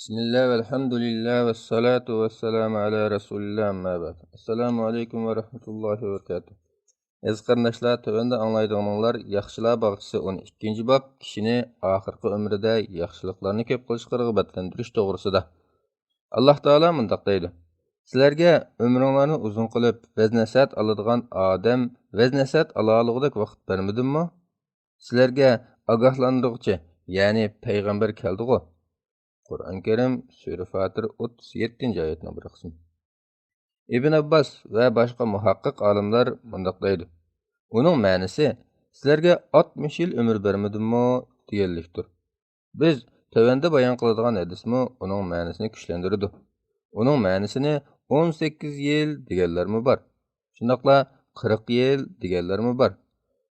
Bismillah ve elhamdülillah ve salatu ve selamu ala Resulillah amma ba'd. Assalamu alaikum ve rahmetullahi ve berekatuh. Aziz qarindoshlar, tövəndə anlaydiganlar yaxshilar bag'chisi 12-ci bab kishini oxirgi umrida yaxshiliklarni ko'p qilishga rag'batlantirish to'g'risida. Alloh taolo mundaq deydi: Sizlarga umringlarni uzun qilib, vaznasat oladigan odam vaznasat olalig'idek vaqt bermadimmi? Sizlarga ogohlantiruvchi, ya'ni payg'ambar keldi-ku. Qur'on-i Karim Sura Fatir 37 oyatning bir qismi. İbn Abbas va boshqa muhaqqiq olimlar mundaq deydi. Uning ma'nosi sizlarga 60 yil umr bermadimmi deganlikdir. Biz tövəndə bayon qiladigan hadismi uning ma'nosini kuchlantiradi. Uning ma'nosini 18 yil deganlarmi bor. Shundaqla 40 yil deganlarmi bor.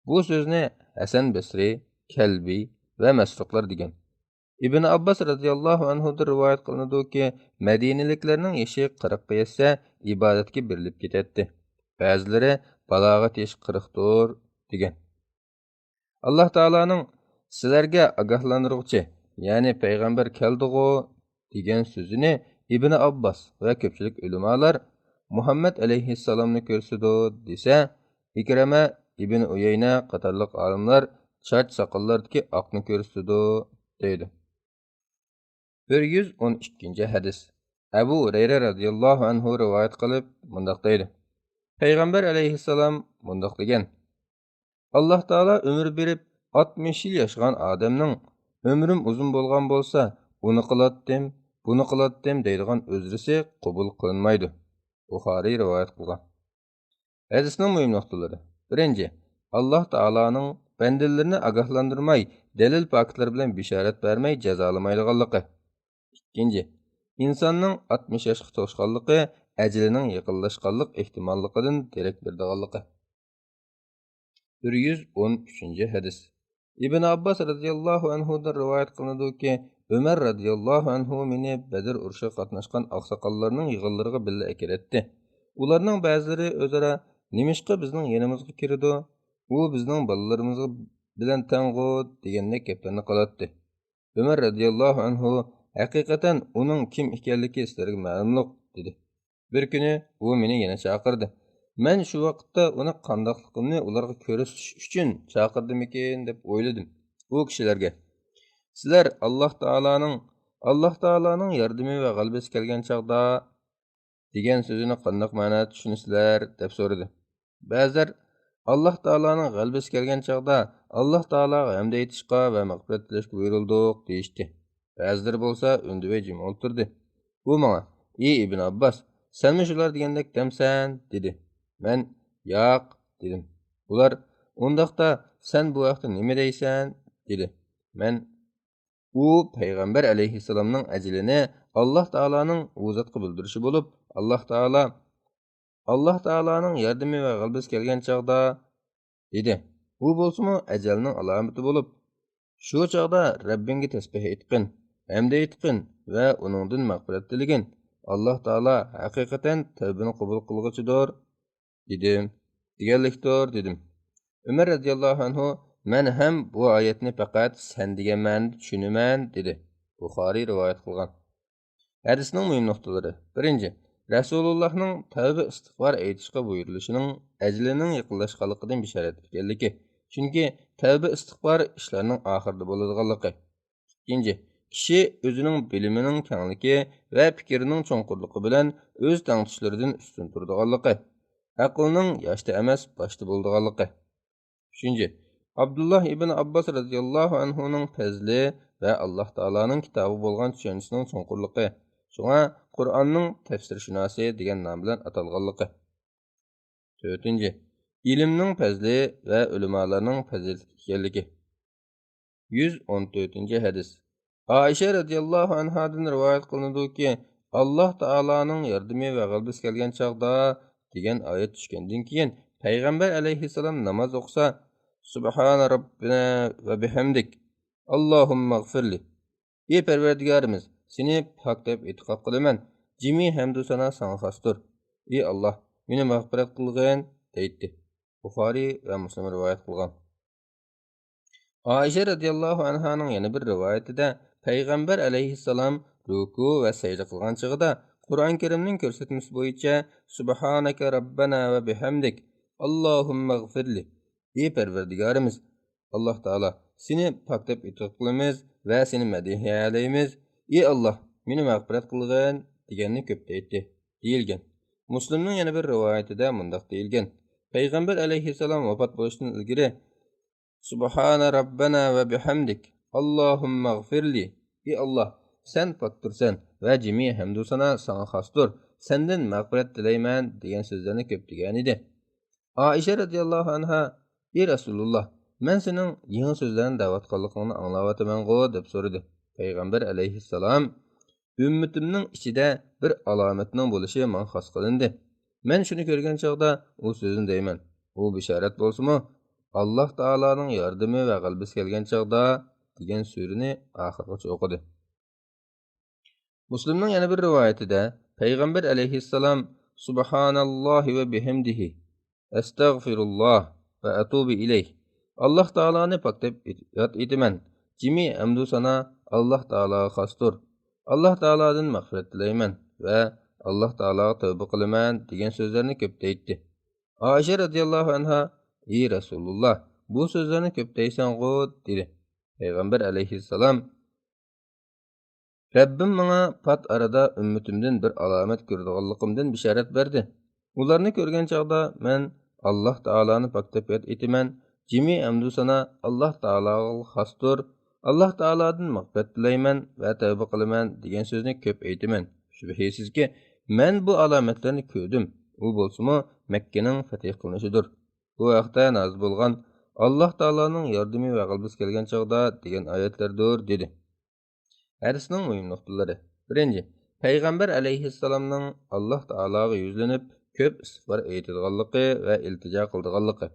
Bu so'zni Hasan Basri, Kalbi va Masruqlar degan. İbn Abbas radıyallahu anhu'dan rivayet kılındı ki Mediniliklerinin yaşı 40 yetse ibadetki birilip gidetti. Bazıları balagat yaşı 40'dır degen. Allah Taala'nın sizlerge agahlandırıcı yani peygamber keldiğo degen sözünü İbn Abbas ve köpçülük ulemalar Muhammed aleyhisselam'ını körsüdü dese İkreme İbn Uyeyne qatarlıq alimlar çaç sakallardaki akını körsüdü deydi. 112 hadis. Abu Hurayra radıyallahu anhu rivayet qilib mundaq deydi. Peygamber aleyhisselam mundaq degan. Allah Taala ömür berib 60 yil yaşagan adamning ömrüm uzun bo'lgan bo'lsa, uni qilatdim, buni qilatdim deydigan o'zrisi qabul qilinmaydi. Buxoriy rivoyat qilgan. Hadisning muhim nuqtalari. Birinchi, Allah Taalaning bandalarini ogohlantirmay, dalil faktlar bilan bishorat bermay jazolamaydiganligi. İkinci, insanның 60 yaşqa to'shqanligi ajalining yaqinlashganlik ehtimolligidan derak berdiganligi. 113 hadis. İbn Abbas radıyallahu anhu'dan rivayet qilinadiki, Ömer radıyallahu anhu meni Bedir urushiga qatnashgan oqsoqollarning yig'inlariga billa akiratdi. Ularning ba'zilari o'zaro "Nimishqa bizning yanimizga kirdi? U bizning bolalarimiz bilan tang'u" degandek gaplarni qilatdi. Ömer radıyallahu anhu haqiqatan uning kim ekanligi sizlarga ma'lumliq dedi. Bir kuni u meni yana chaqirdi. Men shu vaqtda uni qandoqligimni ularga ko'rsatish uchun chaqirdim-ekan deb o'yladim. U kishilarga: "Sizlar Alloh taolaning yordami va g'alabasi kelgan chaqda degan so'zini qandoq ma'noda tushunasizlar?" deb so'radi. Ba'zilar Alloh taolaning g'alabasi kelgan chaqda Alloh taolaga hamd aytishga va mag'firat tilashga buyurildik deyishdi. Ba'zileri bolsa öndüvey jim olturdu. Bu bana, "Ey İbn Abbas, sen mi şular degandek demsen?" dedi. Ben, "Yo'q" dedim. Ular, "Undaqda sen bu vaqtda nima deysan?" dedi. Men, "U Peygamber aleyhisselamның ajalini Allah Taala'ның u zatga bildirishi bo'lib, Allah Taala'ның yordami va g'alabasi kelgan chaqda" dedi. "U bo'lsa-mu ajalning alomati bo'lib, shu chaqda Rabbingga tasbih aytqin, hamd aytqin va uningdan mag'firat tiligin. Alloh taolo haqiqatan tavbani qabul qilg'uchidir" dedim. Deganlikdir dedim. Umar radhiyallohu anhu men ham bu oyatni faqat sen degan ma'noda tushunaman dedi. Buxoriy rivoyat qilgan. Hadisning muhim nuqtalari. Birinchi, Rasulullohning tavba istig'for aytishga buyurilishining ajlining yaqinlashganligidan bishorat ekanligi. Chunki tavba istig'for ishlarning oxirida bo'ladiganligi. Ikkinchi, kishi o'zining bilimining kengligi va fikrining cho'nqurligi bilan o'z tangtishlaridan ustun turadiganligi. Aqlning yoshda emas, boshda bo'ladiganligi. Uchinchi, Abdullah ibn Abbas radhiyallohu anhuning fazli va Alloh taolaning kitobi bo'lgan tushunchasining cho'nqurligi. Shunga Qur'onning tafsirshunosi degan nom bilan atalganligi. To'rtinchi, ilmning fazli va ulamolarning fazilati ekanligi. 114 hadis. Aisha radhiyallohu anhadan rivoyat qilinadiki, Alloh taolaning yordami va g'alabasi kelgan chaqda degan oyat tushgandan keyin payg'ambar alayhissalom namoz o'qisa, Subhana robbina va bihamdik. Allohumma g'firli. Ey Parvardigorimiz, seni pok deb e'tiqod qilaman. Jimi hamdu sana sana xosdir. Ey Alloh, meni mag'firat qilgin deydi. Buxoriy va Muslim rivoyat qilgan. Aisha radhiyallohu anhaning yana bir rivoyatida payg'ambar alayhissalom ruku va sajda qilgan chig'ida Qur'on Karimning ko'rsatmasi bo'yicha Subhanaka robbana va bihamdik Allohumma g'firli. Ey Parvardigorimiz, Alloh taolo, seni pok deb e'tirof qilamiz va seni madhiyalaymiz. Ey Alloh, meni mag'firat qilgin deganni ko'paytdi deyilgan. Muslimning yana bir rivoyatida mundoq deyilgan. Payg'ambar alayhissalom vafot bo'lishidan ilgari Subhana robbana va bihamdik Allohumma g'firli. Ey Alloh, sen poktursan va jami hamdu sana sana xosdir. Sendan mag'firat tilayman degan so'zlarni ko'p degan edi. Aisha radhiyallohu anha: "Ey Rasululloh, men sening yangi so'zlarni da'vatqonligingni anglayapman-go" deb so'radi. Payg'ambar alayhissalom: "Ummatimning ichida bir alomatning bo'lishi men xos qilindi. Men shuni ko'rgan chog'da u so'zni deyman. U bishorat bo'lsa-mu, Alloh taoloning yordami va g'alabasi kelgan chog'da" degan so'rini oxirigacha o'qidi. Muslimning yana bir rivoyatida payg'ambar alayhissalom subhanallohi va bihamdihi astag'firulloh va atubu ilayh. Alloh taoloni pok deb yod etaman. Jimi hamdu sana Alloh taologa xosdir. Alloh taolodan mag'firat tilayman va Alloh taologa tavba qilaman degan so'zlarni ko'paytdi. Oysha radhiyallohu anha: "Ey Rasululloh, bu so'zlarni ko'paysan-go" dedi. Payg'ambar alayhissalom: Rabbim bana pat arada ümmetimden bir alamet gördüğünlüğümden bisharat berdi. Ularni ko'rgan chog'da men Alloh taoloni paktab yod etaman. Jimi hamdu sana Alloh taologa xosdir. Alloh taolodan mag'firat tilayman va tavba qilaman degan so'zni ko'p aytaman. Shubhisizki, men bu alomatlarni ko'rdim. U bo'lsa-mu Makkaning fath qilinishidir. Bu vaqtda nozil bo'lgan Alloh taoloning yordami va g'alabasi kelgan chog'da degan oyatlardir dedi. Hadisning muhim nuqtalari. 1. Payg'ambar alayhissalomning Alloh taologa yuzlanib ko'p istig'for aytadiganligi va iltijo qiladiganligi.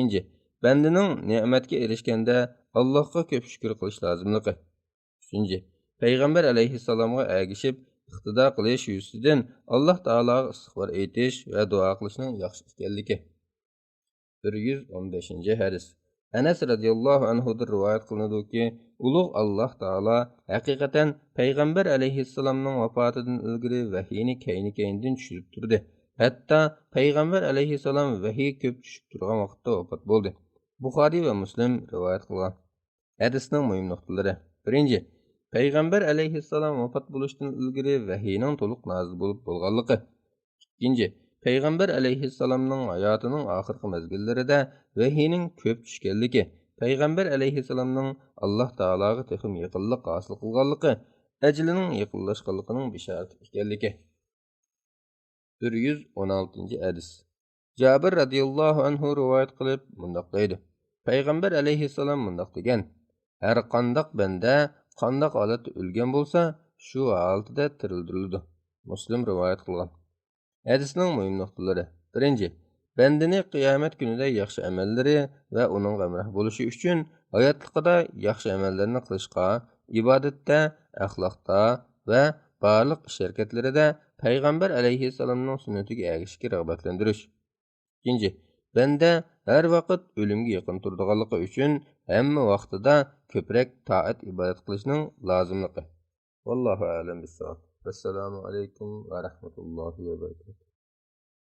2. Bandaning ne'matga erishganda Allohga ko'p shukr qilish lozimligi. 3. Payg'ambar alayhissalomga ergishib iqtido qilish yuzidan Alloh taologa istig'for aytish va duo qilishning yaxshi ekanligi. 115 hadis. Anas radhiyallohu anhudan rivoyat qilinadiki, ulug' Alloh taolo haqiqatan payg'ambar alayhissalomning vafotidan ilgari vahiyni kayni-kaynidan tushirib turdi. Hatto payg'ambar alayhissalom vahiy ko'p tushib turgan vaqtda vafot bo'ldi. Buxoriy va Muslim rivoyat qilgan. Hadisning muhim nuqtalari. 1. Payg'ambar alayhissalom vafot bo'lishidan ilgari vahiyning to'liq nozil bo'lib bo'lganligi. 2. Payg'ambar alayhissalomning hayotining oxirgi mezgillarida vahiyning ko'p tushganligi, payg'ambar alayhissalomning Alloh taologa texim yaqinlik hosil qilganligi, ajlining yaqinlashganligining bisharati ekanligi. 116-hadis. Jabir radhiyallohu anhu rivoyat qilib mundoq deydi. Payg'ambar alayhissalom mundoq degan: "Har qandoq banda qandoq holatda o'lgan bo'lsa, shu holatda tirildiriladi." Muslim rivoyat qilgan. Hadisning muhim nuqtalari. 1. Bandani qiyomat kunida yaxshi amallari va uning g'amroh bo'lishi uchun hayotlikda yaxshi amallarni qilishga, ibodatda, axloqda va barliq ish-harakatlarida payg'ambar alayhissalomning sunnatiga ergashishga rag'batlantirish. 2. Banda har vaqt o'limga yaqin turadiganligi uchun hamma vaqtida ko'proq toat ibodat qilishning lozimligi. Vallohu a'lam bissavob. Assalomu alaykum va rahmatullohi va barakatuh.